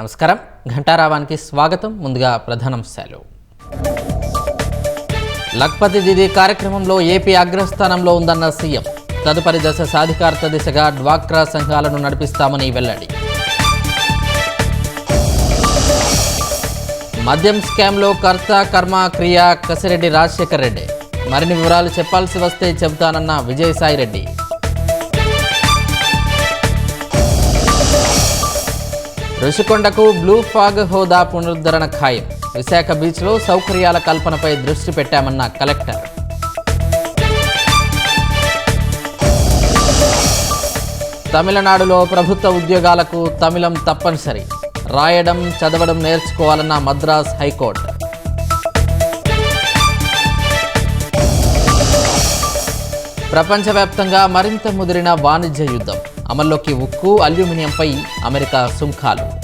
నమస్కారం. ఘంటారావానికి స్వాగతం. ముందుగా ప్రధానాంశాలు. లఖ్పతి దీదీ కార్యక్రమంలో ఏపీ అగ్రస్థానంలో ఉందన్న సీఎం. తదుపరి దశ సాధికారత దిశగా డ్వాక్రా సంఘాలను నడిపిస్తామని వెల్లడి. మద్యం స్కామ్లో కర్త కర్మ క్రియ కసిరెడ్డి రాజశేఖర్ రెడ్డి. మరిన్ని వివరాలు చెప్పాల్సి వస్తే చెబుతానన్న విజయసాయి రెడ్డి. రుషికొండకు బ్లూ ఫాగ్ హోదా పునరుద్ధరణ ఖాయం. విశాఖ బీచ్లో సౌకర్యాల కల్పనపై దృష్టి పెట్టామన్న కలెక్టర్. తమిళనాడులో ప్రభుత్వ ఉద్యోగాలకు తమిళం తప్పనిసరి. రాయడం చదవడం నేర్చుకోవాలన్న మద్రాస్ హైకోర్టు. ప్రపంచవ్యాప్తంగా మరింత ముదిరిన వాణిజ్య యుద్ధం. అమల్లోకి ఉక్కు, అల్యూమినియంపై అమెరికా సుంకాలు.